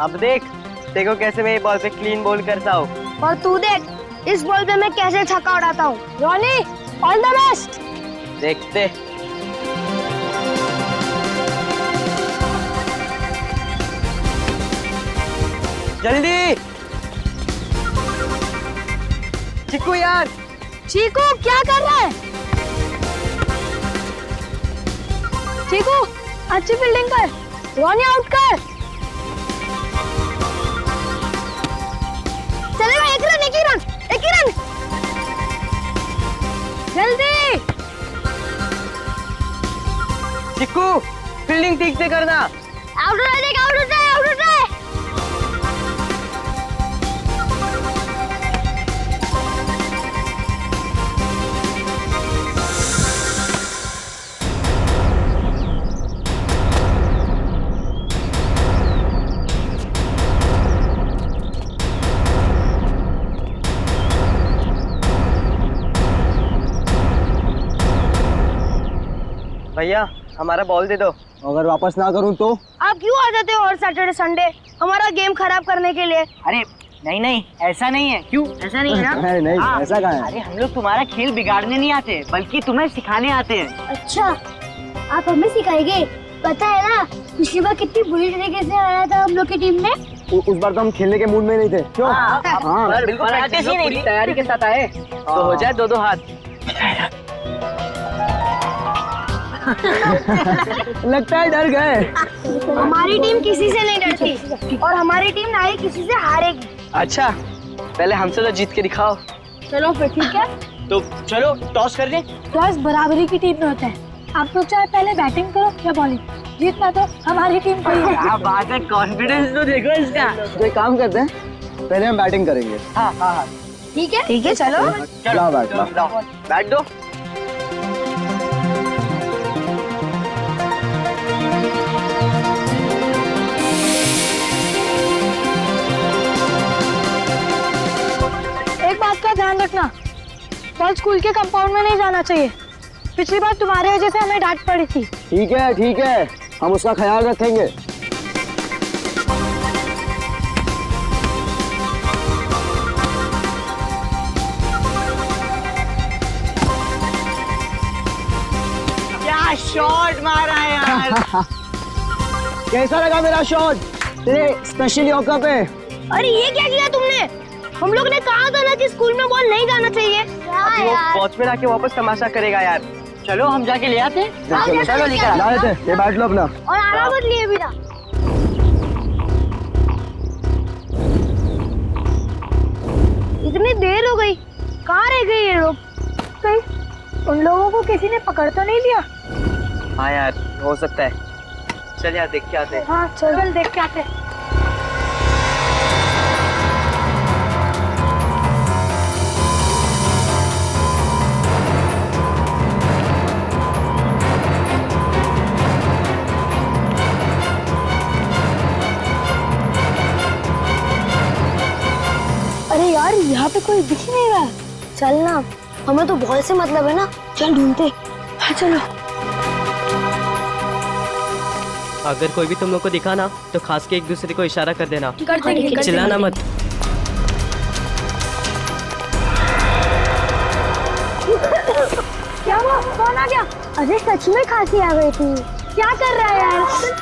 अब देख, देखो कैसे मैं ये बॉल पे क्लीन बॉल करता हूँ। और तू देख इस बॉल पे मैं कैसे छक्का उड़ाता हूँ। Ronnie, all the best. देखते। जल्दी चिक्कू यार। चीकू क्या कर रहा है? चीकू अच्छी फील्डिंग कर, रॉनी आउट कर। चलेगा, एक रन, एक ही रन, एक ही रन। जल्दी चिक्कू फील्डिंग ठीक से करना। आउट हो जाए, आउट हो जाए, आउट हो जाए। भैया हमारा बॉल दे दो। अगर वापस ना करूं तो? आप क्यों आ जाते हो हर सैटरडे संडे हमारा गेम खराब करने के लिए? अरे नहीं नहीं, ऐसा नहीं है। क्यों ऐसा नहीं है ना? नहीं हाँ, ऐसा कहाँ है? अरे हम लोग तुम्हारा खेल बिगाड़ने नहीं आते, बल्कि तुम्हें सिखाने आते हैं। अच्छा, आप हमें सिखाएंगे? पता है ना पिछली बार कितनी बुरी तरीके से आया था हम लोग की टीम ने। उस बार तो हम खेलने के मूड में नहीं थे। क्यों? हाँ, बिल्कुल प्रैक्टिस ही नहीं थी, तैयारी के साथ आए तो हो जाए 2-2 हाथ। लगता है डर गए। हमारी टीम किसी से नहीं डरती और हमारी टीम ना ही किसी से हारेगी। अच्छा पहले हमसे तो जीत के दिखाओ। चलो फिर ठीक है, तो चलो टॉस कर दें। टॉस बराबरी की टीम में होता है। आप लोग चाहे पहले बैटिंग करो या बॉलिंग, जीतना तो हमारी टीम को ही है। क्या बात है, कॉन्फिडेंस तो देखो इसका। तो एक काम करते हैं, पहले हम बैटिंग करेंगे। हाँ ठीक है चलो। लाओ बैट, लाओ। बैट दो। एक बात का ध्यान रखना, बॉल स्कूल के कंपाउंड में नहीं जाना चाहिए। पिछली बार तुम्हारे वजह से हमें डांट पड़ी थी। ठीक है, हम उसका ख्याल रखेंगे। क्या शॉट मारा है यार। कैसा लगा मेरा शॉट तेरे स्पेशल यॉर्कर पे? अरे ये क्या किया तुमने? हम लोग ने कहा था ना कि स्कूल में बॉल नहीं जाना चाहिए। अभी वो वॉचमैन आके वापस तमाशा करेगा यार। चलो हम जाके ले आते। चलो लेकर ला लेते, ये बैट लो अपना। और आना मत लिए बिना। इतनी देर हो गई, कहाँ रह गए ये लोग? कहीं उन लोगों को किसी ने पकड़ तो नहीं लिया? हाँ यार हो सकता है। चल यार देख के आते हैं। हाँ चल देख के आते। अरे यार यहाँ पे कोई दिख ही नहीं रहा। चल ना, हमें तो बॉल से मतलब है ना, चल ढूंढते। हाँ चलो। अगर कोई भी तुम लोग को दिखा ना तो खास के एक दूसरे को इशारा कर देना। करते चिल्लाना मत। क्या हुआ? कौन आ गया? अरे सच में खांसी आ गई थी। क्या कर रहा है यार?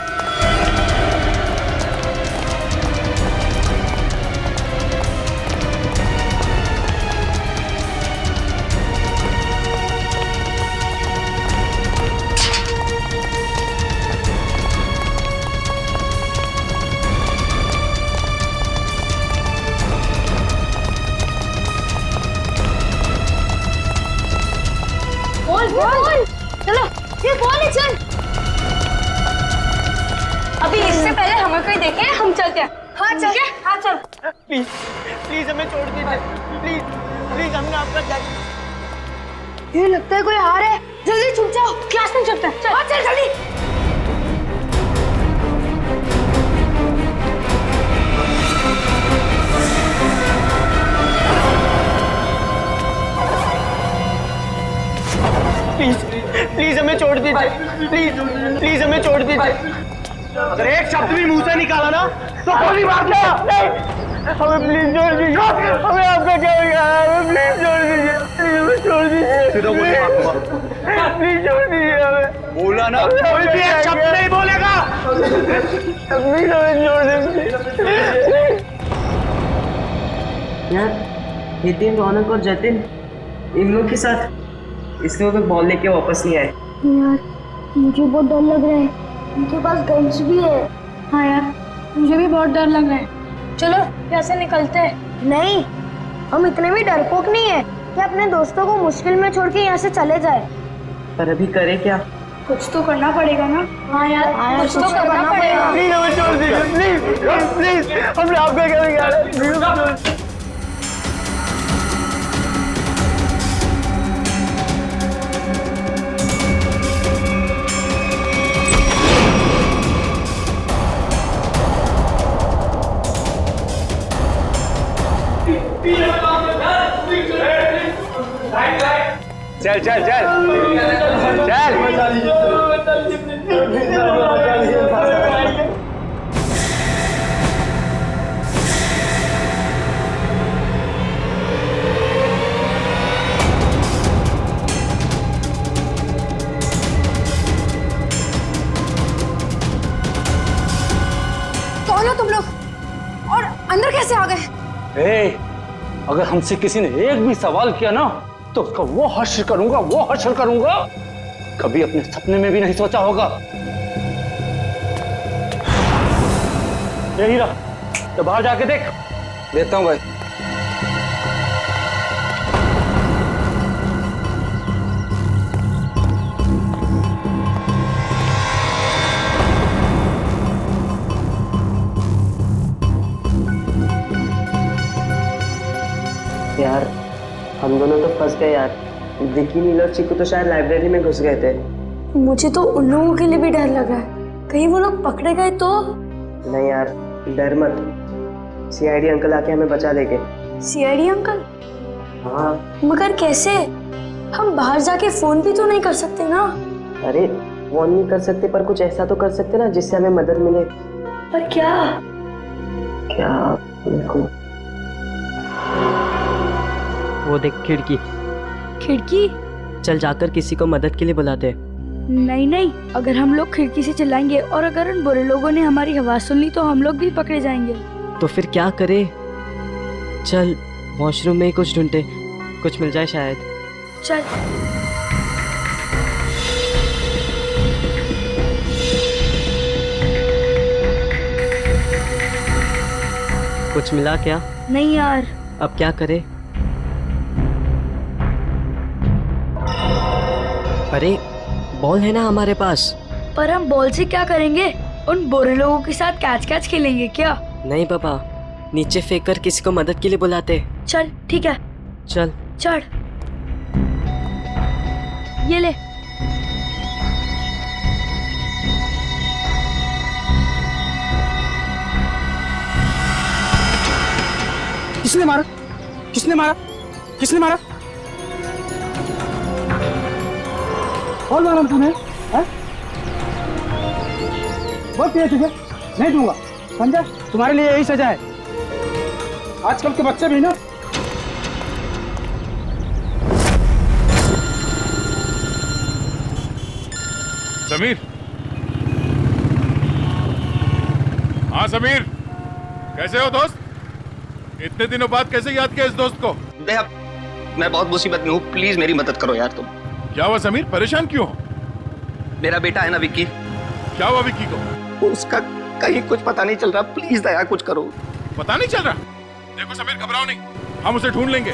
बोल चलो, ये बॉल है, चल। अभी इससे पहले हमें कोई देखे हम चलते हैं। हाँ चल, हाँ चल। प्लीज प्लीज हमें छोड़ दीजिए। प्लीज प्लीज हमने आपका क्या। ये लगता है कोई आ रहा है। जल्दी छुप जाओ, क्लास में चलते हैं। चल चल जल्दी। प्लीज प्लीज हमें छोड़ दीजिए। प्लीज प्लीज हमें छोड़ दीजिए। अगर एक शब्द भी मुंह से निकाला ना तो गोली मार दे। हमें प्लीज छोड़ दीजिए, हमें आपका क्या होगा, हमें प्लीज छोड़ दीजिए, प्लीज हमें छोड़ दीजिए, प्लीज छोड़ दीजिए हमें। बोला ना, कोई भी एक शब्द नहीं बोलेगा। प्लीज हमें छोड़ दीजिए। यार नितिन, रौनक और जतिन इन लोग के साथ इसलिए वो बॉल लेके वापस नहीं आए। यार मुझे बहुत डर लग रहा है, उनके पास गन्स भी है। हाँ यार मुझे भी बहुत डर लग रहा है। चलो यहाँ से निकलते हैं। नहीं, हम इतने भी डरपोक नहीं है कि अपने दोस्तों को मुश्किल में छोड़ के यहाँ से चले जाए। पर अभी करे क्या? कुछ तो करना पड़ेगा ना। हाँ यार कुछ तो करना पड़ेगा। प्लीज हमें छोड़ दीजिए, प्लीज प्लीज, हमने आपका क्या बिगाड़ा, प्लीज। चल चल चल चल। कौन हो तुम लोग और अंदर कैसे आ गए? अगर हमसे किसी ने एक भी सवाल किया ना तो उसका वो हश्र करूंगा, वो हश्र करूंगा कभी अपने सपने में भी नहीं सोचा होगा। ये हीरा, तो बाहर जाके देख। देता हूं भाई। यार हम दोनों तो फंस गए यार। विकी, नील और चिकू तो शायद लाइब्रेरी में घुस गए थे। मुझे तो उन लोगों के लिए भी डर लग रहा है, कहीं वो लोग पकड़े गए तो। नहीं यार, डर मत, सीआईडी अंकल आके हमें बचा लेंगे। CID uncle? हाँ। मगर कैसे? हम बाहर जाके फोन भी तो नहीं कर सकते ना। अरे फोन नहीं कर सकते पर कुछ ऐसा तो कर सकते ना जिससे हमें मदद मिले। पर क्या? क्या? बिल्कुल। वो देख खिड़की। खिड़की? चल जाकर किसी को मदद के लिए बुलाते। नहीं नहीं, अगर हम लोग खिड़की से चिल्लाएंगे और अगर उन बुरे लोगों ने हमारी आवाज सुन ली तो हम लोग भी पकड़े जाएंगे। तो फिर क्या करे? चल वॉशरूम में ही कुछ ढूंढते, कुछ मिल जाए शायद। चल। कुछ मिला क्या? नहीं यार। अब क्या करे? अरे बॉल है ना हमारे पास। पर हम बॉल से क्या करेंगे? उन बुरे लोगों के साथ कैच कैच खेलेंगे क्या? नहीं पापा, नीचे फेंक कर किसी को मदद के लिए बुलाते। चल ठीक है। चल चढ़। ये ले। किसने मारा? किसने मारा? किसने मारा? कौन मारा तुम्हें? बहुत तुझे नहीं दूंगा, समझा? तुम्हारे लिए यही सजा है। आजकल के बच्चे भी ना। समीर। हाँ समीर, कैसे हो दोस्त? इतने दिनों बाद कैसे याद किया इस दोस्त को? मैं बहुत मुसीबत में हूँ, प्लीज मेरी मदद करो यार तुम। क्या हुआ समीर, परेशान क्यों हो? मेरा बेटा है ना विक्की। क्या हुआ विक्की को? उसका कहीं कुछ पता नहीं चल रहा, प्लीज दया कुछ करो। पता नहीं चल रहा? देखो समीर, घबराओ नहीं, हम उसे ढूंढ लेंगे।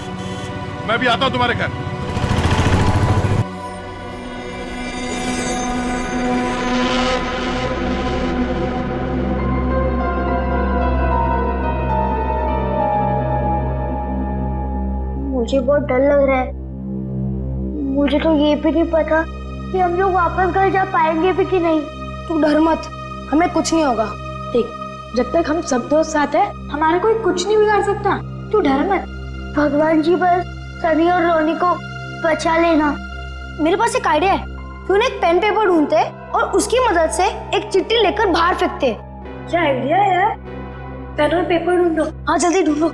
मैं भी आता हूँ तुम्हारे घर। मुझे बहुत डर लग रहा है। मुझे तो ये भी नहीं पता कि हम लोग वापस घर जा पाएंगे भी कि नहीं। तू डर मत, हमें कुछ नहीं होगा। देख, जब तक हम सब दोस्त साथ हैं, हमारा कोई कुछ नहीं बिगाड़ सकता। तू डर मत। भगवान जी बस सनी और रोनी को बचा लेना। मेरे पास एक आइडिया है, क्यों ना एक पेन पेपर ढूंढते और उसकी मदद से एक चिट्ठी लेकर बाहर फेंकते। क्या आइडिया है यार। पेन और पेपर ढूंढो। हाँ जल्दी ढूंढो।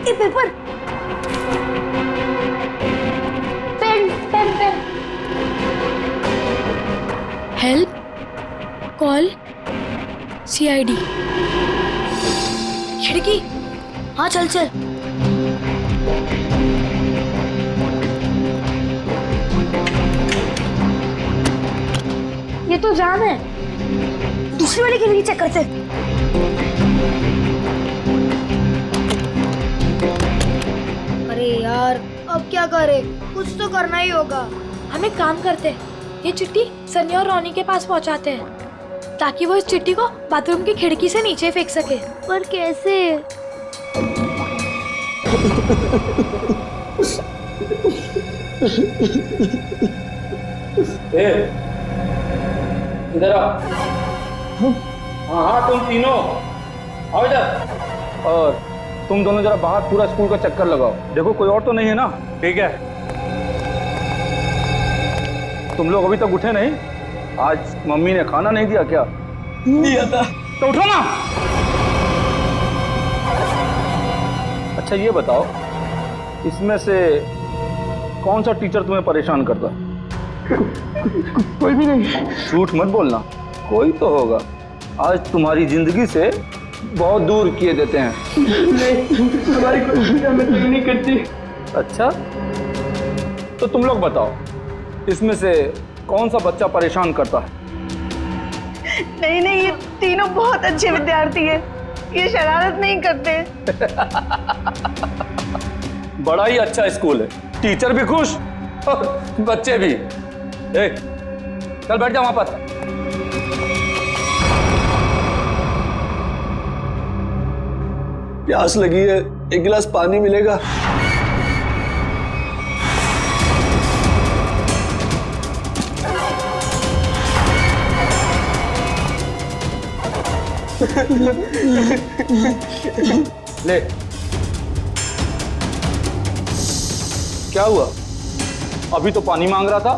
ये paper, pen pen pen. Help call CID। खिड़की। हाँ चल चल। ये तो जाम है। दूसरी वाली खिड़की चेक करते। अरे यार अब क्या करे, कुछ तो करना ही होगा। हम एक काम करते हैं, ये चिट्ठी सनी और रोनी के पास पहुंचाते हैं ताकि वो इस चिट्ठी को बाथरूम की खिड़की से नीचे फेंक सके। पर कैसे? इधर आओ। हाँ हाँ तुम तीनों आओ इधर। और तुम दोनों जरा बाहर पूरा स्कूल का चक्कर लगाओ, देखो कोई और तो नहीं है ना। ठीक है। तुम लोग अभी तक उठे नहीं? आज मम्मी ने खाना नहीं दिया क्या? दिया था। तो उठो ना। अच्छा ये बताओ, इसमें से कौन सा टीचर तुम्हें परेशान करता? कोई भी नहीं। झूठ मत बोलना, कोई तो होगा। आज तुम्हारी जिंदगी से बहुत दूर किए देते हैं। नहीं, हमारी कोई हमें तंग नहीं करती। अच्छा तो तुम लोग बताओ, इसमें से कौन सा बच्चा परेशान करता है? नहीं नहीं, ये तीनों बहुत अच्छे विद्यार्थी हैं, ये शरारत नहीं करते। बड़ा ही अच्छा स्कूल है, टीचर भी खुश और बच्चे भी। चल बैठ जा वहां पर। प्यास लगी है, एक गिलास पानी मिलेगा? ले। क्या हुआ? अभी तो पानी मांग रहा था,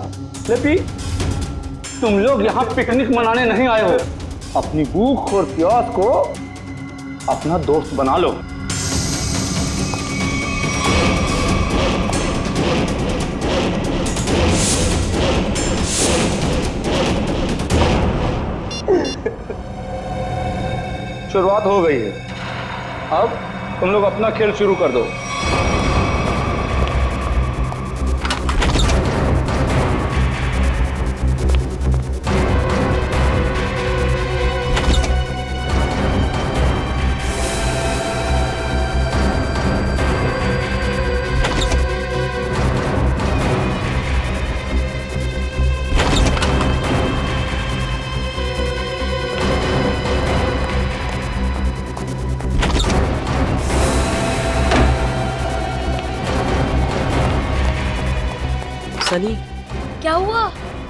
ले पी। तुम लोग यहाँ पिकनिक मनाने नहीं आए हो, अपनी भूख और प्यास को अपना दोस्त बना लो। शुरुआत हो गई है, अब तुम लोग अपना खेल शुरू कर दो। सनी, क्या हुआ?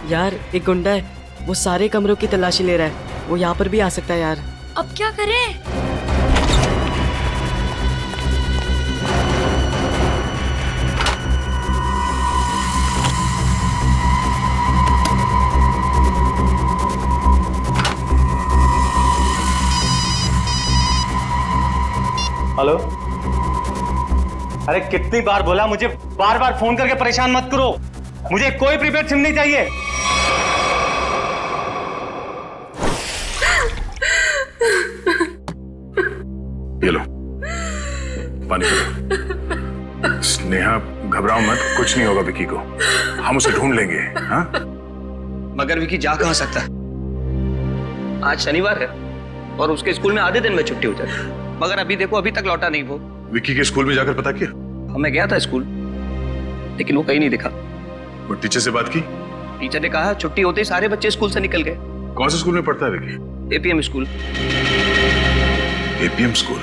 यार एक गुंडा है, वो सारे कमरों की तलाशी ले रहा है। वो यहाँ पर भी आ सकता है यार। अब क्या करें? हेलो। अरे कितनी बार बोला, मुझे बार बार फोन करके परेशान मत करो। मुझे कोई प्रीपेड सिम नहीं चाहिए। ये लो पानी पीलो। स्नेहा घबराओ मत, कुछ नहीं होगा विकी को, हम उसे ढूंढ लेंगे। हाँ? मगर विकी जा कहाँ सकता है? आज शनिवार है और उसके स्कूल में आधे दिन में छुट्टी हो जाती, मगर अभी देखो अभी तक लौटा नहीं वो। विकी के स्कूल में जाकर पता किया? मैं गया था स्कूल, लेकिन वो कहीं नहीं दिखा। वो टीचर से बात की? टीचर ने कहा छुट्टी होते ही सारे बच्चे स्कूल से निकल गए। कौन से स्कूल में पढ़ता है Vicky? APM school. APM school?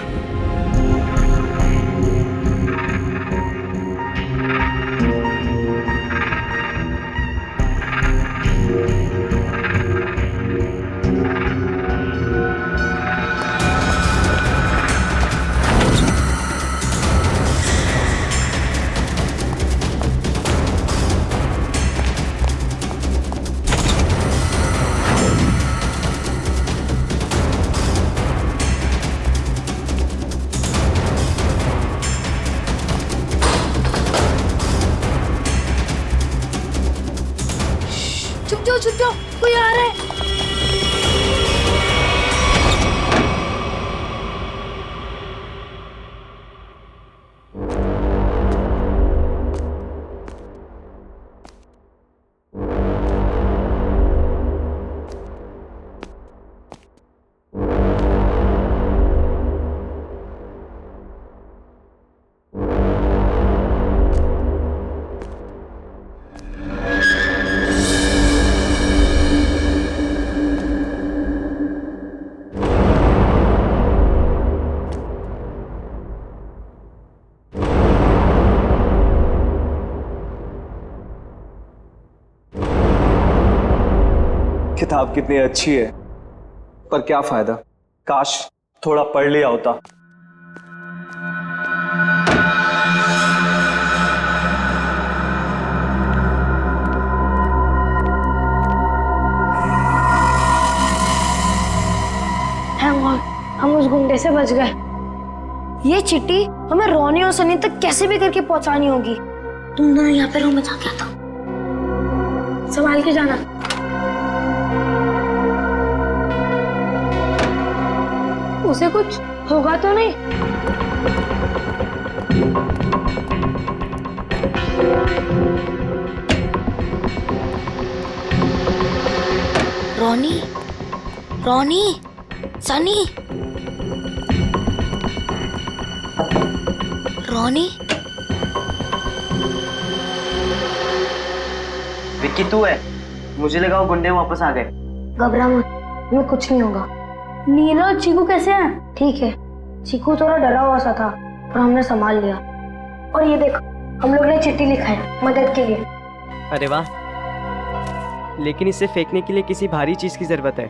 सकते हो, कोई आ रहा है। किताब कितनी अच्छी है, पर क्या फायदा, काश थोड़ा पढ़ लिया होता। थैंक गॉड, हम उस गुंडे से बच गए। ये चिट्ठी हमें रोनी और सनी तक कैसे भी करके पहुंचानी होगी। तुम दोनों यहाँ पे रूम में जाके आता, संभाल के जाना। उसे कुछ होगा तो नहीं? रोनी, रोनी, सनी, रोनी। विक्की तू है? मुझे लगा वो गुंडे वापस आ गए। घबरा मत, हमें कुछ नहीं होगा। नीला और चीकू कैसे हैं? ठीक है, चीकू थोड़ा डरा हुआ सा था पर हमने संभाल लिया। और ये देखो, हम लोग ने चिट्ठी लिखा है मदद के लिए। अरे वाह, लेकिन इसे फेंकने के लिए किसी भारी चीज की जरूरत है।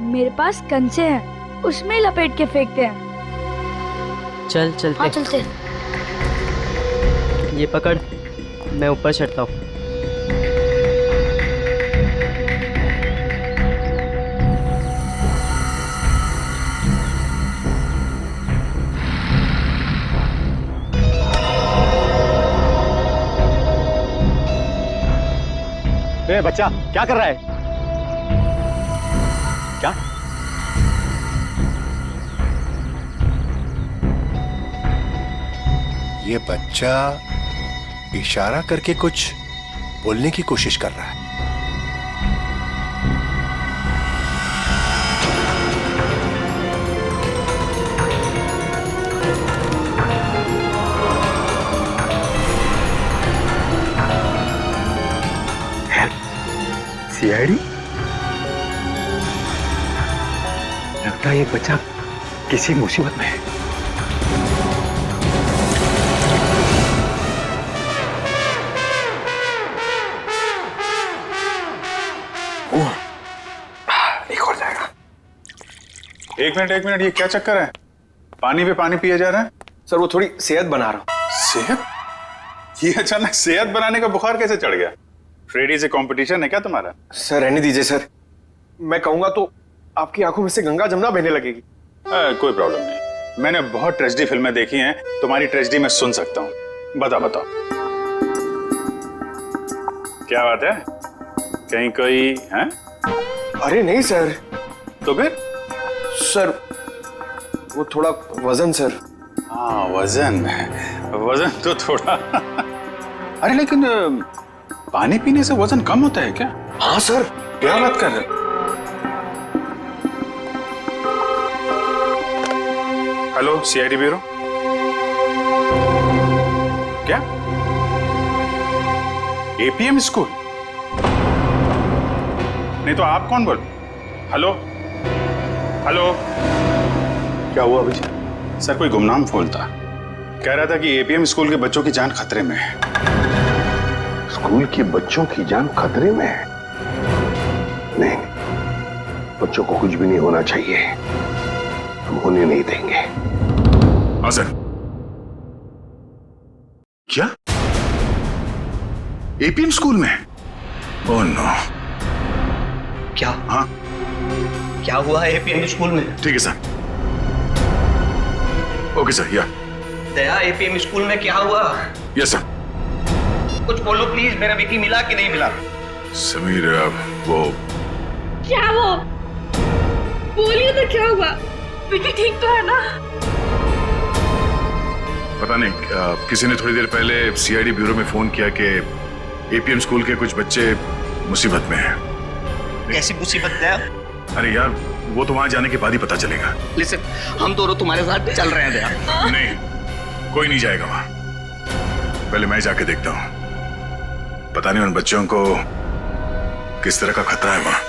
मेरे पास कंचे हैं, उसमें लपेट के फेंकते हैं। चल चलते। हाँ चलते। ये पकड़, मैं ऊपर चढ़ता हूँ। ए बच्चा, क्या कर रहा है? क्या? ये बच्चा इशारा करके कुछ बोलने की कोशिश कर रहा है। सीआईडी? लगता है ये बच्चा किसी मुसीबत में है। एक और जाएगा। एक मिनट, ये क्या चक्कर है? पानी पे पानी पिया जा रहा है? सर वो थोड़ी सेहत बना रहा हूं। सेहत? ये अचानक सेहत बनाने का बुखार कैसे चढ़ गया? फ्रेडी से कंपटीशन है क्या तुम्हारा? सर रहने दीजिए सर, मैं कहूंगा तो आपकी आंखों में से गंगा जमुना बहने लगेगी। कोई प्रॉब्लम नहीं, मैंने बहुत ट्रेजेडी फिल्में देखी हैं, तुम्हारी ट्रेजेडी मैं सुन सकता हूँ। बताओ क्या बात है? कहीं कोई है? अरे नहीं सर। तो फिर? सर वो थोड़ा वजन सर। हाँ वजन तो थोड़ा अरे लेकिन पानी पीने से वजन कम होता है क्या? हाँ सर। क्या बात कर रहे? Hello CID bureau. क्या? APM school? नहीं तो आप कौन बोल? हेलो क्या हुआ अभी? सर कोई गुमनाम फोन था, कह रहा था कि एपीएम स्कूल के बच्चों की जान खतरे में है। स्कूल के बच्चों की जान खतरे में है? नहीं, बच्चों को कुछ भी नहीं होना चाहिए, हम होने नहीं देंगे। हाँ सर। क्या एपीएम स्कूल में? Oh no. क्या? हाँ क्या हुआ है एपीएम स्कूल में? ठीक है सर। Okay sir. या दया, एपीएम स्कूल में क्या हुआ? Yes sir. कुछ बोलो प्लीज, मेरा विकी मिला कि नहीं मिला? समीर वो क्या वो? बोलिए तो क्या हुआ? विकी ठीक तो है ना? पता नहीं किसी ने थोड़ी देर पहले सीआईडी ब्यूरो में फोन किया कि एपीएम स्कूल के कुछ बच्चे मुसीबत में हैं। कैसी मुसीबत है? अरे यार वो तो वहां जाने के बाद ही पता चलेगा। लिसन, हम दोनों तुम्हारे साथ चल रहे हैं दया। नहीं, कोई नहीं जाएगा वहां। पहले मैं जाके देखता हूं। पता नहीं उन बच्चों को किस तरह का खतरा है वहां।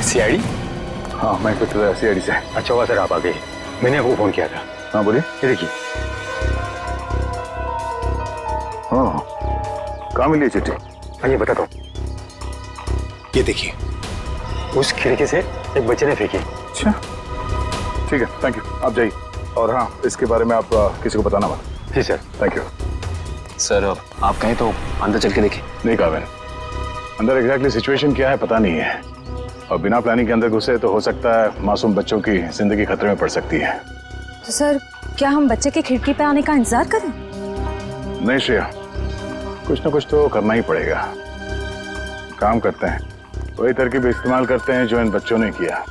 सीआईडी? हाँ, मैं इंस्पेक्टर सीआईडी से। अच्छा हुआ सर आप आ गए, मैंने आपको फोन किया था। हाँ बोलिए। ये देखिए। हाँ, कहाँ मिली चिट्ठी? आइए बताता हूँ। ये देखिए, उस खिड़की से एक बच्चे ने फेंकी। अच्छा, ठीक है, थैंक यू, आप जाइए। और हाँ, इसके बारे में आप किसी को बताना मत। जी सर। Thank you. सर आप कहें तो अंदर चल के देखें। नहीं कहा मैंने। अंदर एग्जैक्टली सिचुएशन क्या है पता नहीं है, और बिना प्लानिंग के अंदर घुसे तो हो सकता है मासूम बच्चों की जिंदगी खतरे में पड़ सकती है। तो सर क्या हम बच्चे की खिड़की पे आने का इंतजार करें? नहीं श्रेया, कुछ ना कुछ तो करना ही पड़ेगा। काम करते हैं, वही तरकीब इस्तेमाल करते हैं जो इन बच्चों ने किया।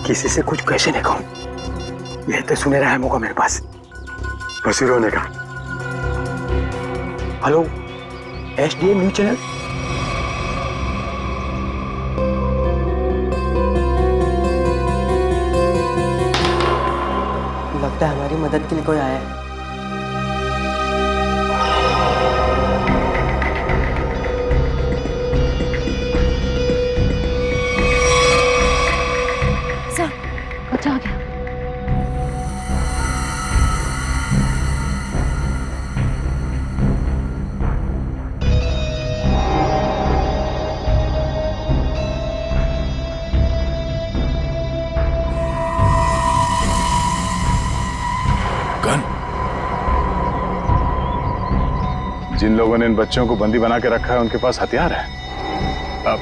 किसी से कुछ कैसे नहीं कहूं, यह तो सुनहरा है मौका मेरे पास, बस रोने का। Hello, SDM news channel. लगता है हमारी मदद के लिए कोई आया है। सर बच्चा आ गया। गन? जिन लोगों ने इन बच्चों को बंदी बना के रखा है उनके पास हथियार है। अब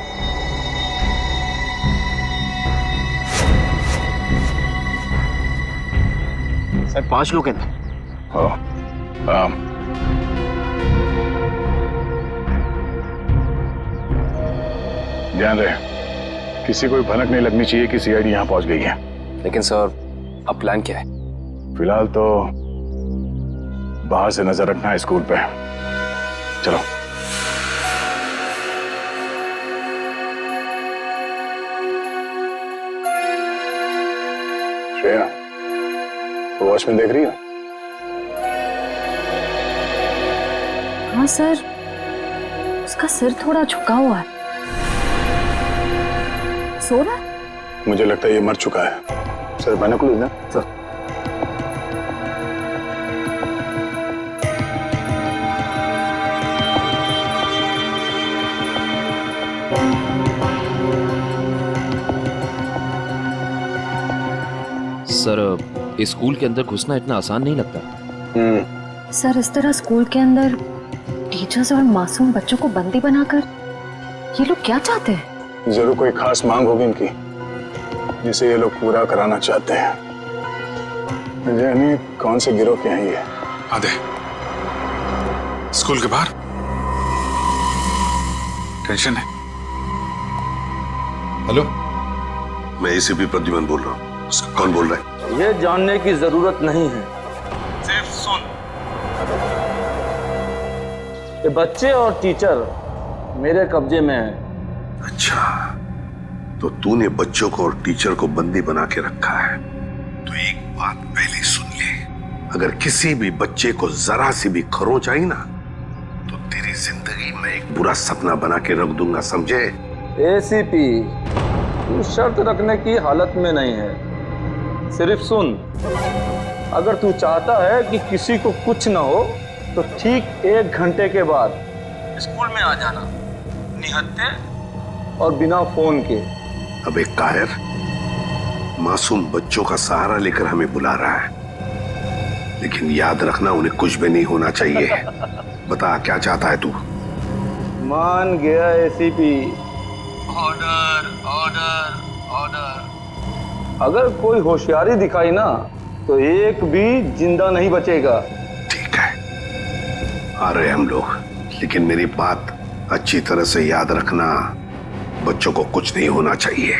सर 5 लोग हैं। ध्यान रहे, किसी को भी भनक नहीं लगनी चाहिए कि सीआईडी यहाँ पहुंच गई है। लेकिन सर अब प्लान क्या है? फिलहाल तो बाहर से नजर रखना है स्कूल पे। चलो। श्रेया, वॉचमैन देख रही हो? हाँ सर, उसका सिर थोड़ा झुका हुआ है। सो रहा है? मुझे लगता है ये मर चुका है। सर बाइनोकुलर ना सर। सर इस स्कूल के अंदर घुसना इतना आसान नहीं लगता। सर इस तरह स्कूल के अंदर टीचर्स और मासूम बच्चों को बंदी बनाकर ये लोग क्या चाहते हैं? जरूर कोई खास मांग होगी इनकी जिसे ये लोग पूरा कराना चाहते हैं। जानिए कौन से गिरोह के हैं ये? आधे स्कूल के बाहर टेंशन है। हेलो, मैं एसीपी प्रद्युमन बोल रहा हूँ। कौन बोल रहा है? ये जानने की जरूरत नहीं है, सिर्फ सुन। ये बच्चे और टीचर मेरे कब्जे में है। अच्छा, तो तूने बच्चों को और टीचर को बंदी बना के रखा है। तो एक बात पहले सुन ले, अगर किसी भी बच्चे को जरा सी भी खरोंच आई ना तो तेरी जिंदगी में एक बुरा सपना बना के रख दूंगा, समझे? एसीपी, तू शर्त रखने की हालत में नहीं है। सिर्फ सुन, अगर तू चाहता है कि किसी को कुछ ना हो तो ठीक 1 घंटे के बाद स्कूल में आ जाना, निहत्थे और बिना फोन के। अब एक कायर मासूम बच्चों का सहारा लेकर हमें बुला रहा है, लेकिन याद रखना उन्हें कुछ भी नहीं होना चाहिए। बता क्या चाहता है तू? मान गया एसीपी, ऑर्डर ऑर्डर ऑर्डर। अगर कोई होशियारी दिखाई ना तो एक भी जिंदा नहीं बचेगा। ठीक है, आ रहे हम लोग, लेकिन मेरी बात अच्छी तरह से याद रखना, बच्चों को कुछ नहीं होना चाहिए।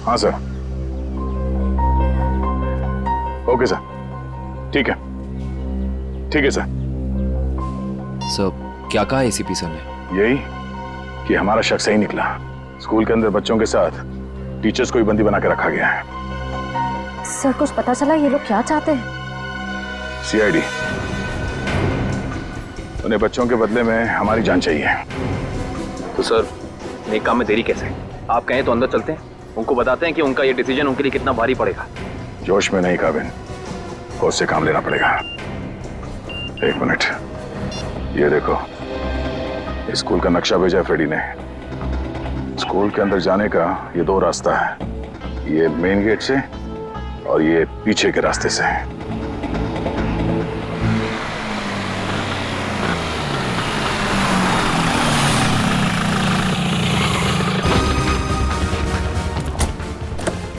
हाँ सर। ओके सर, ठीक है, ठीक है सर। सर क्या कहा एसीपी सर ने? यही कि हमारा शक सही निकला। स्कूल के अंदर बच्चों के साथ टीचर्स को भी बंदी बना के रखा गया है। सर कुछ पता चला ये लोग क्या चाहते हैं? सीआईडी, उन्हें बच्चों के बदले में हमारी जान चाहिए। तो सर नेक काम में देरी कैसे? आप कहें तो अंदर चलते हैं, उनको बताते हैं कि उनका ये डिसीजन उनके लिए कितना भारी पड़ेगा। जोश में नहीं काबिल, होश से काम लेना पड़ेगा। एक मिनट, ये देखो, स्कूल का नक्शा भेजा है फ्रेडी ने। स्कूल के अंदर जाने का ये दो रास्ता है, ये मेन गेट से और ये पीछे के रास्ते से।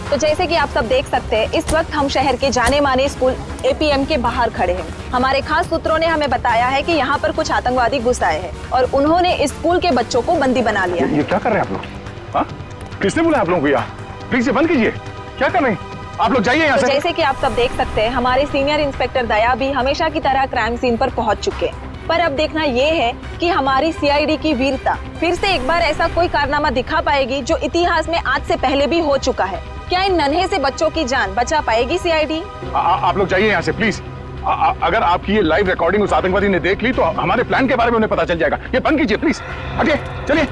तो जैसे कि आप सब देख सकते हैं, इस वक्त हम शहर के जाने माने स्कूल एपीएम के बाहर खड़े हैं। हमारे खास सूत्रों ने हमें बताया है कि यहाँ पर कुछ आतंकवादी घुस आए हैं और उन्होंने इस स्कूल के बच्चों को बंदी बना लिया है। ये क्या कर रहे हैं आप लोग? हाँ? किसने बोला आप लोगों को? यहाँ प्लीज ये बंद कीजिए। क्या कर रहे हैं आप लोग? जाइए यहाँ तो से। जैसे कि आप सब देख सकते हैं, हमारे सीनियर इंस्पेक्टर दया भी हमेशा की तरह क्राइम सीन पर पहुंच चुके हैं। पर अब देखना ये है कि हमारी सीआईडी की वीरता फिर से एक बार ऐसा कोई कारनामा दिखा पाएगी जो इतिहास में आज से पहले भी हो चुका है। क्या इन नन्हे से बच्चों की जान बचा पाएगी सीआईडी? आप लोग जाइए यहाँ से प्लीज। अगर आपकी ये लाइव रिकॉर्डिंग उस आतंकवादी ने देख ली तो हमारे प्लान के बारे में उन्हें पता चल जाएगा। ये बंद कीजिए प्लीज। आगे चलिए।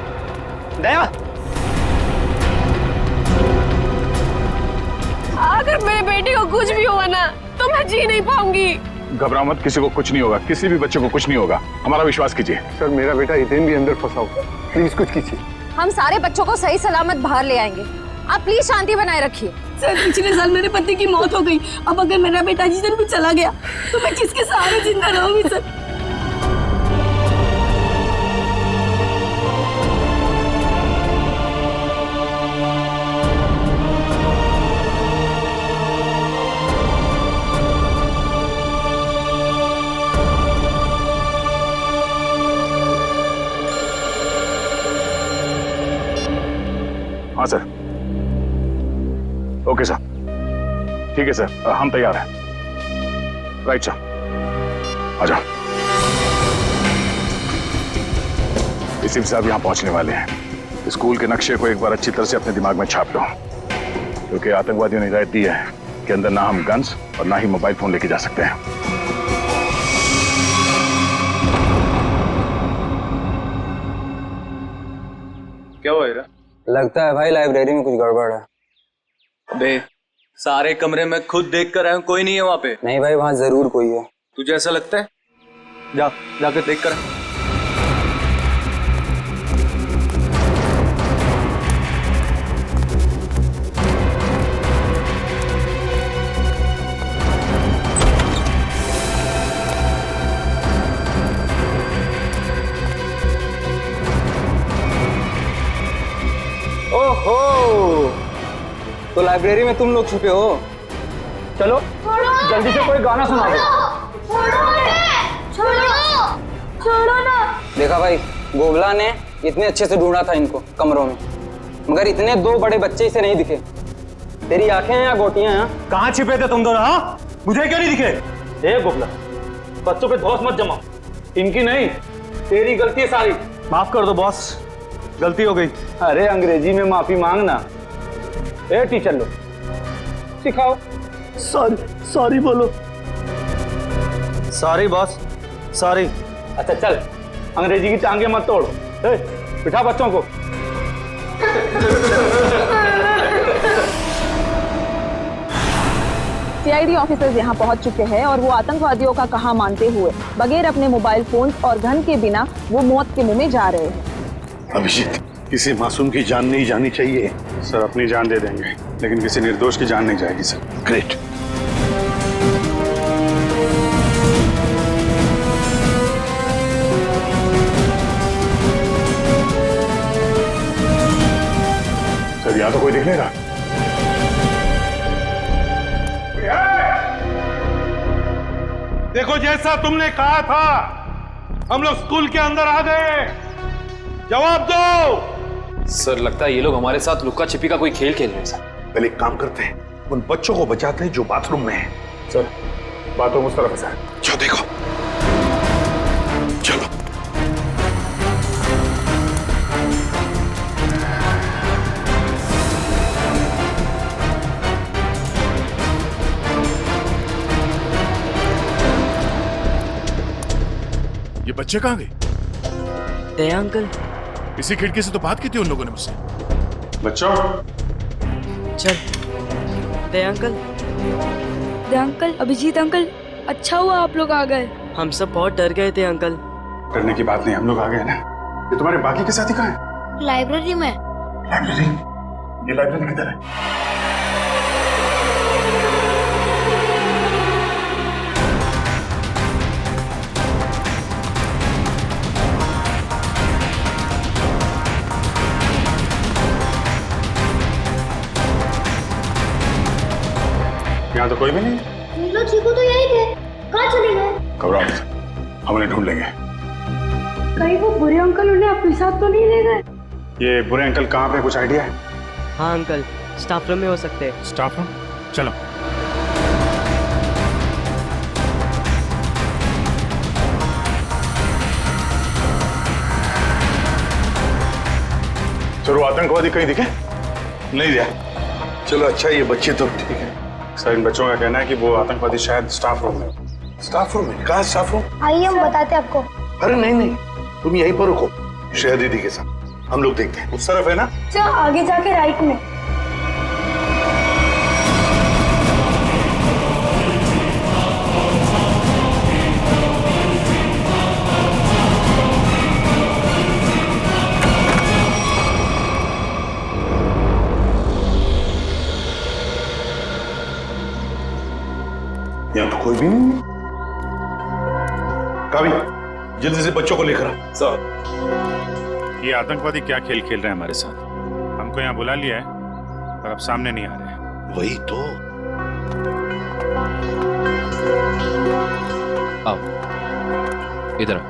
दया, अगर मेरे बेटे को कुछ भी हुआ ना तो मैं जी नहीं पाऊंगी। घबराओ मत, किसी को कुछ नहीं होगा, किसी भी बच्चे को कुछ नहीं होगा, हमारा विश्वास कीजिए। सर मेरा बेटा इतने भी अंदर फंसा हुआ, प्लीज कुछ कीजिए। हम सारे बच्चों को सही सलामत बाहर ले आएंगे, आप प्लीज शांति बनाए रखिए। सर पिछले साल मेरे पति की मौत हो गई, अब अगर मेरा बेटा जिस भी चला गया तो मैं किसके सहारे जिंदा रहूंगी सर? हाँ सर। ओके सर, ठीक है सर, हम तैयार हैं। राइट सर, आ जाओ। इसी साहब यहाँ पहुंचने वाले हैं। स्कूल के नक्शे को एक बार अच्छी तरह से अपने दिमाग में छाप लो, क्योंकि आतंकवादियों ने हिदायत दी है कि अंदर ना हम गन्स और ना ही मोबाइल फोन लेके जा सकते हैं। क्या हुआ हीरा? लगता है भाई लाइब्रेरी में कुछ गड़बड़ है। अबे सारे कमरे में खुद देख कर आया हूं, कोई नहीं है वहां पे। नहीं भाई, वहाँ जरूर कोई है। तुझे ऐसा लगता है? जाकर देख कर। ओहो, तो लाइब्रेरी में तुम लोग छुपे हो? चलो जल्दी से कोई गाना सुना दो। छोड़ो ना। देखा भाई, गोगला ने इतने अच्छे से ढूंढा था इनको कमरों में, मगर इतने दो बड़े बच्चे इसे नहीं दिखे। तेरी आंखें हैं या गोटियां हैं? कहाँ छिपे थे तुम दोनों? हाँ, मुझे क्यों नहीं दिखे? ए गोगला, बच्चों पे धौंस मत जमा, इनकी नहीं तेरी गलती है सारी। माफ कर दो बॉस, गलती हो गई। अरे अंग्रेजी में माफी मांगना। ए टीचर लोग सिखाओ। सॉरी बोलो। Sorry boss, sorry. अच्छा चल, अंग्रेजी की टांगे मत तोड़। ए, बिठा बच्चों को। सीआईडी ऑफिसर्स यहाँ पहुँच चुके हैं और वो आतंकवादियों का कहा मानते हुए बगैर अपने मोबाइल फोन और गन के बिना वो मौत के मुंह में जा रहे हैं। अभिजीत, किसी मासूम की जान नहीं जानी चाहिए। सर अपनी जान दे देंगे, लेकिन किसी निर्दोष की जान नहीं जाएगी सर। ग्रेट। देख लेगा। देखो जैसा तुमने कहा था, हम लोग स्कूल के अंदर आ गए। जवाब दो। सर लगता है ये लोग हमारे साथ लुक्का छिपी का कोई खेल खेल रहे हैं सर। पहले एक काम करते हैं, उन बच्चों को बचाते हैं जो बाथरूम में हैं। सर बाथरूम उस तरफ है सर। जाओ देखो। चलो। ये बच्चे कहाँ गए? दया अंकल। इसी खिड़की से तो बात की थी उन लोगों ने मुझसे। बच्चों चल। दया अंकल। दया अंकल, अभिजीत अंकल, अच्छा हुआ आप लोग आ गए। हम सब बहुत डर गए थे अंकल। डरने की बात नहीं, हम लोग आ गए ना। ये तुम्हारे बाकी के साथी कहाँ हैं? लाइब्रेरी में। लाइब्रेरी? ये लाइब्रेरी किधर है? यहाँ तो कोई भी नहीं। नीलो चीकू तो यही थे, कहाँ चले गए? घबराओ मत, हम उन्हें ढूंढ लेंगे। कहीं वो बुरे अंकल उन्हें अपने साथ तो नहीं ले गए? ये बुरे अंकल कहाँ पे, कुछ आइडिया है? हाँ अंकल, स्टाफ रूम में हो सकते हैं। Staff room? चलो। चलो, आतंकवादी कहीं दिखे? नहीं दिया। चलो अच्छा, ये बच्चे तो ठीक है। सर इन बच्चों का कहना है कि वो आतंकवादी शायद स्टाफ रूम में। स्टाफ रूम में? कहाँ स्टाफ रूम? आइए हम बताते हैं आपको। अरे नहीं नहीं, तुम यहीं पर रुको, श्रेया दीदी के साथ हम लोग देखते हैं। उस तरफ है ना? चलो आगे जाके राइट में। यहाँ तो कोई भी नहीं है। कावी, जल्दी से बच्चों को लेकर आ। सर ये आतंकवादी क्या खेल खेल रहे हैं हमारे साथ? हमको यहाँ बुला लिया है पर अब सामने नहीं आ रहे हैं। वही तो। आओ इधर आओ।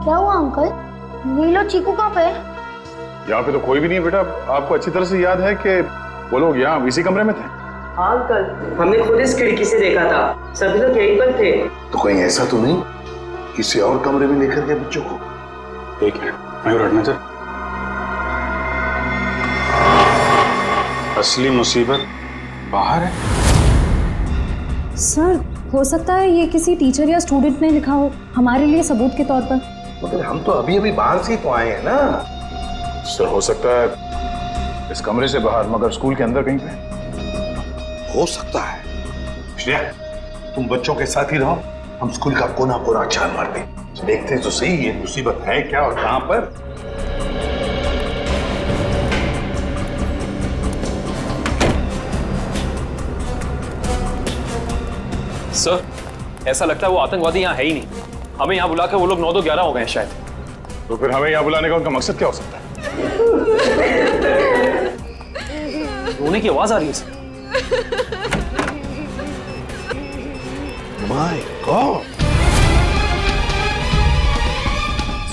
क्या हुआ अंकल? नीलो चीकू कहाँ पे? यहाँ पे तो कोई भी नहीं है बेटा। आपको अच्छी तरह से याद है कि वो लोग यहाँ इसी कमरे में थे। हाँ अंकल, हमने खुद इस खिड़की से देखा था, सभी लोग यहीं पर थे। तो कहीं ऐसा तो नहीं किसी और कमरे में लेकर गए बच्चों को? एक मिनट, मयूर हटना सर। असली मुसीबत बाहर है। सर हो सकता है ये किसी टीचर या स्टूडेंट ने लिखा हो हमारे लिए सबूत के तौर पर। मगर हम तो अभी अभी बाहर से ही तो आए हैं ना। सर हो सकता है इस कमरे से बाहर, मगर स्कूल के अंदर कहीं पे हो सकता है। श्रेया, तुम बच्चों के साथ ही रहो, हम स्कूल का कोना कोना छान मारते, देखते तो सही ये मुसीबत है क्या और कहां पर। सर ऐसा लगता है वो आतंकवादी यहाँ है ही नहीं। हमें यहाँ बुला के वो लोग 9-11 हो गए हैं शायद। तो फिर हमें यहाँ बुलाने का उनका मकसद क्या हो सकता है? रोने की आवाज आ रही है सर। माय गॉड,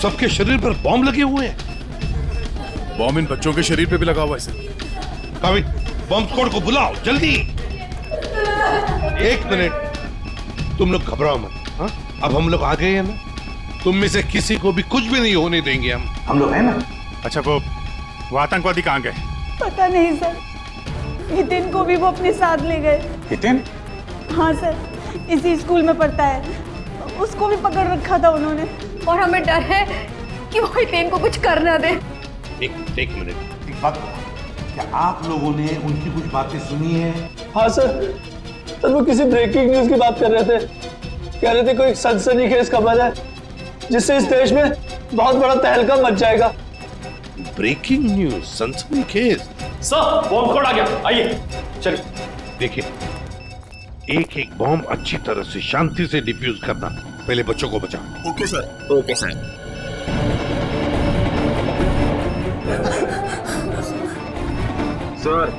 सबके शरीर पर बॉम्ब लगे हुए हैं। बॉम्ब इन बच्चों के शरीर पे भी लगा हुआ है सर। कावी, बॉम्ब स्क्वाड को बुलाओ जल्दी। एक मिनट, तुम लोग घबराओ मत। हाँ? अब हम लोग आ गए हैं ना, तुम में से किसी को भी कुछ भी नहीं होने देंगे हम लोग हैं ना। अच्छा वो आतंकवादी कहाँ गए? पता नहीं सर, हितिन को भी वो अपने साथ ले गए। हितिन? हाँ सर, इसी स्कूल में पढ़ता है, उसको भी पकड़ रखा था उन्होंने। और हमें डर है कि वो हितेन को कुछ कर ना दे। एक मिनट, एक बात, क्या आप लोगों ने उनकी कुछ बातें सुनी है? हाँ सर, वो किसी ब्रेकिंग न्यूज की बात कर रहे थे। कह रहे थे कोई सनसनीखेज खबर है जिससे इस देश में बहुत बड़ा तहलका मच जाएगा। ब्रेकिंग न्यूज, सनसनीखेज? सर बॉम्ब स्क्वाड आ गया, आइए चलिए। देखिए, एक एक बॉम्ब अच्छी तरह से शांति से डिफ्यूज करना। पहले बच्चों को बचाओ। Okay sir. Okay sir. Sir,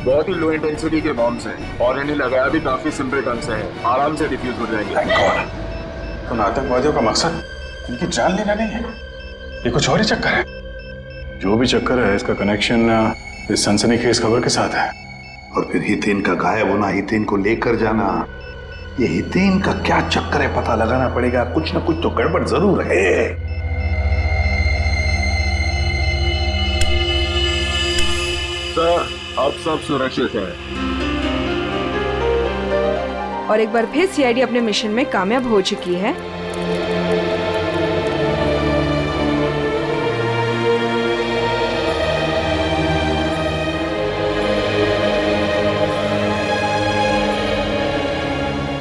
बहुत ही लो इंटेंसिटी के बॉम्ब्स हैं और इन्हें लगाया भी काफी सिंपल ढंग से है, आराम से डिफ्यूज हो जाएंगे। उन आतंकवादियों का मकसद इनकी जान लेना नहीं है, ये कुछ और ही चक्कर है। जो भी चक्कर है इसका कनेक्शन इस सनसनीखेज खबर के साथ है। और फिर हितेन का गायब होना, हितेन को लेकर जाना, ये हितेन का क्या चक्कर है पता लगाना पड़ेगा। कुछ ना कुछ तो गड़बड़ जरूर है। सर, अब सब सुरक्षित है। और एक बार फिर सीआईडी अपने मिशन में कामयाब हो चुकी है।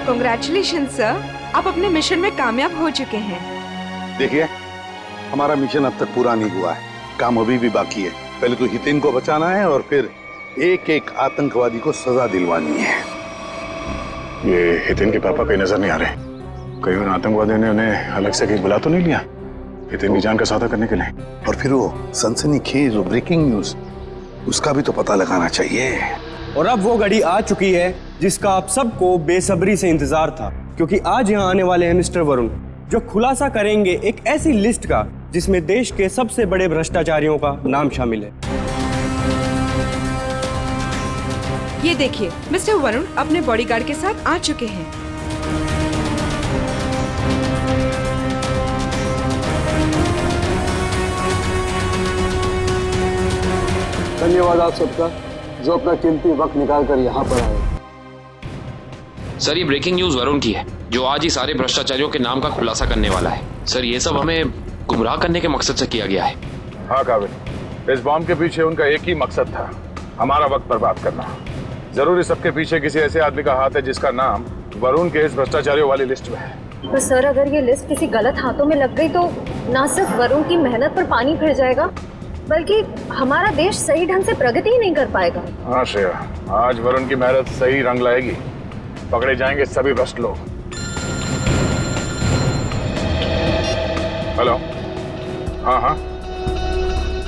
कांग्रेचुलेशन सर, आप अपने मिशन में कामयाब हो चुके हैं। देखिए, हमारा मिशन अब तक पूरा नहीं हुआ है, काम अभी भी बाकी है। पहले तो हितेन को बचाना है और फिर एक एक आतंकवादी को सजा दिलवानी है। ये हितेन के पापा कहीं नजर नहीं आ रहे। कहीं उन आतंकवादियों ने उन्हें अलग से कहीं बुला तो नहीं लिया हितेन की जान का सौदा करने के लिए? और फिर वो सनसनीखेज, वो ब्रेकिंग न्यूज, उसका भी तो पता लगाना चाहिए। और अब वो घड़ी आ चुकी है जिसका आप सबको बेसब्री से इंतजार था, क्योंकि आज यहाँ आने वाले हैं मिस्टर वरुण, जो खुलासा करेंगे एक ऐसी लिस्ट का जिसमें देश के सबसे बड़े भ्रष्टाचारियों का नाम शामिल है। ये देखिए, मिस्टर वरुण अपने बॉडीगार्ड के साथ आ चुके हैं। धन्यवाद आप सबका जो अपना कीमती वक्त निकाल कर यहाँ पर आए। सर, ये ब्रेकिंग न्यूज वरुण की है, जो आज ही सारे भ्रष्टाचारियों के नाम का खुलासा करने वाला है। सर, ये सब हमें गुमराह करने के मकसद से किया गया है। हाँ काबिल, इस बॉम्ब के पीछे उनका एक ही मकसद था, हमारा वक्त बर्बाद करना। जरूर इस सबके पीछे किसी ऐसे आदमी का हाथ है जिसका नाम वरुण के इस भ्रष्टाचारियों वाली लिस्ट में है। तो सर, अगर ये लिस्ट किसी गलत हाथों में लग गई तो ना सिर्फ वरुण की मेहनत पर पानी फिर जाएगा, बल्कि हमारा देश सही ढंग से प्रगति ही नहीं कर पाएगा। हाँ श्रेया, आज वरुण की मेहनत सही रंग लाएगी, पकड़े जाएंगे सभी भ्रष्ट लोग। हेलो, हाँ हाँ,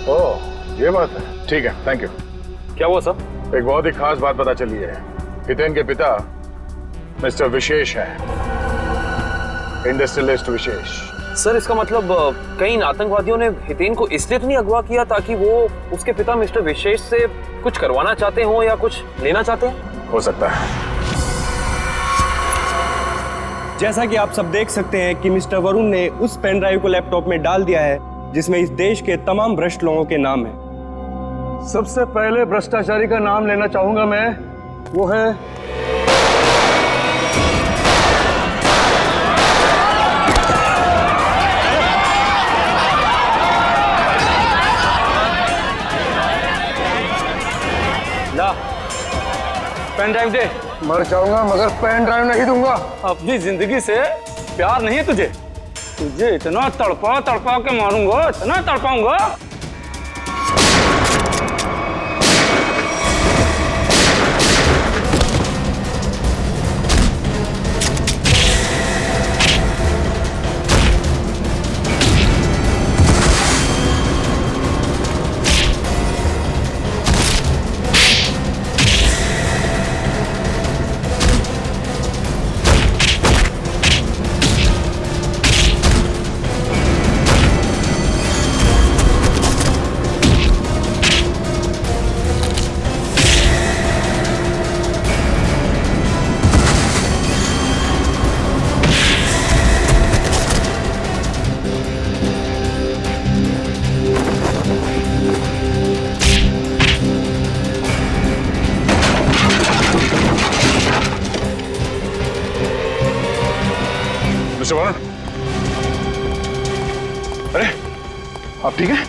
ओह ये बात है, ठीक है, थैंक यू। क्या हुआ सर? एक बहुत ही खास बात पता चली है। हितेन के पिता मिस्टर विशेष हैं, इंडस्ट्रियलिस्ट विशेष। सर, इसका मतलब कई आतंकवादियों ने हितेन को इसलिए तो नहीं अगवा किया ताकि वो उसके पिता मिस्टर विशेष से कुछ करवाना चाहते हो या कुछ लेना चाहते हैं? हो सकता है। जैसा कि आप सब देख सकते हैं कि मिस्टर वरुण ने उस पेन ड्राइव को लैपटॉप में डाल दिया है जिसमें इस देश के तमाम भ्रष्ट लोगों के नाम है। सबसे पहले भ्रष्टाचारी का नाम लेना चाहूंगा मैं, वो है ला पेन ड्राइव दे। मर जाऊंगा मगर पेन ड्राइव नहीं दूंगा। अपनी जिंदगी से प्यार नहीं है तुझे? तुझे इतना तड़पा तड़पा के मारूंगा, इतना तड़पाऊंगा। अरे आप ठीक हैं?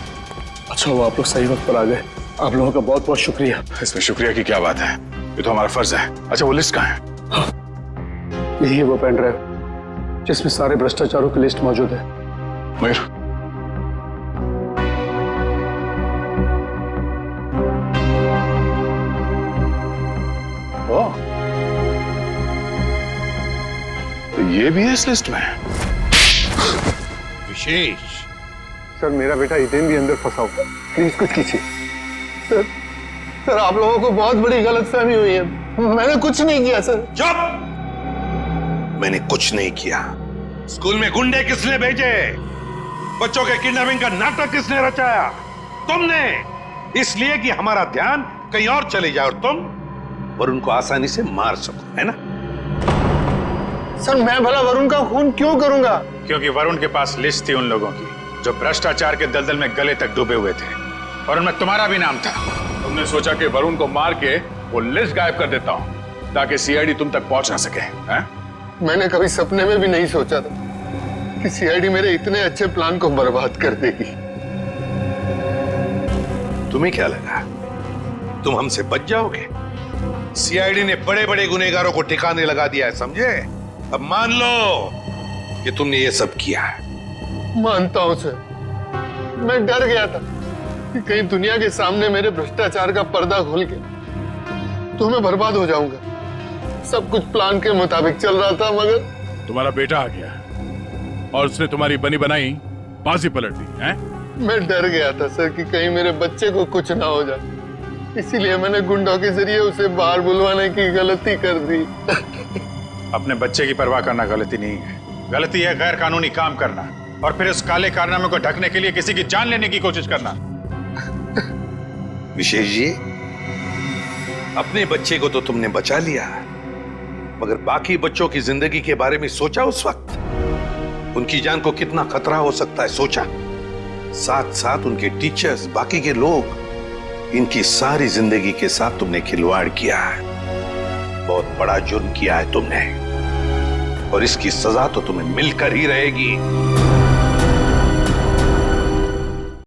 अच्छा हुआ आप लोग सही वक्त पर आ गए। आप लोगों का बहुत बहुत शुक्रिया। इसमें शुक्रिया की क्या बात है, ये तो हमारा फर्ज है। अच्छा वो लिस्ट कहाँ है? हाँ, यही है वो पेन ड्राइव जिसमें सारे भ्रष्टाचारों की लिस्ट मौजूद है। मयूर, ओह, तो ये भी है इस लिस्ट में? विशेष सर, मेरा बेटा हितेन भी अंदर फंसा हुआ, प्लीज कुछ कीजिए। सर सर आप लोगों को बहुत बड़ी गलतफहमी हुई है, मैंने कुछ नहीं किया सर। चुप! मैंने कुछ नहीं किया। स्कूल में गुंडे किसने भेजे? बच्चों के किडनैपिंग का नाटक किसने रचाया? तुमने। इसलिए कि हमारा ध्यान कहीं और चले जाए और तुम वरुण को आसानी से मार सको, है ना? सर मैं भला वरुण का खून क्यों करूंगा? क्योंकि वरुण के पास लिस्ट थी उन लोगों की जो भ्रष्टाचार के दलदल में गले तक डूबे हुए थे, और उनमें तुम्हारा भी नाम था। तुमने सोचा कि वरुण को मार के वो लिस्ट गायब कर देता हूं ताकि सीआईडी तुम तक पहुंच ना सके, हैं? मैंने कभी सपने में भी नहीं सोचा था कि सीआईडी मेरे इतने अच्छे प्लान को बर्बाद कर देगी। तुम्हें क्या लगा तुम हमसे बच जाओगे? सीआईडी ने बड़े बड़े गुनहगारों को ठिकाने लगा दिया है, समझे? अब मान लो कि तुमने ये सब किया है। मानता हूं सर, मैं डर गया था कि कहीं दुनिया के सामने मेरे भ्रष्टाचार का पर्दा खुल गया तो मैं बर्बाद हो जाऊंगा। सब कुछ प्लान के मुताबिक चल रहा था, मगर तुम्हारा बेटा आ गया और उसने तुम्हारी बनी बनाई बाजी पलट दी, हैं? मैं डर गया था सर कि कहीं मेरे बच्चे को कुछ ना हो जाए, इसीलिए मैंने गुंडों के जरिए उसे बाहर बुलवाने की गलती कर दी। अपने बच्चे की परवाह करना गलती नहीं है, गलती है गैर कानूनी काम करना और फिर उस काले कारनामे को ढकने के लिए किसी की जान लेने की कोशिश करना। विशेष जी, अपने बच्चे को तो तुमने बचा लिया, मगर बाकी बच्चों की जिंदगी के बारे में सोचा? उस वक्त उनकी जान को कितना खतरा हो सकता है सोचा? साथ साथ उनके टीचर्स, बाकी के लोग, इनकी सारी जिंदगी के साथ तुमने खिलवाड़ किया है। बहुत बड़ा जुर्म किया है तुमने और इसकी सजा तो तुम्हें मिलकर ही रहेगी।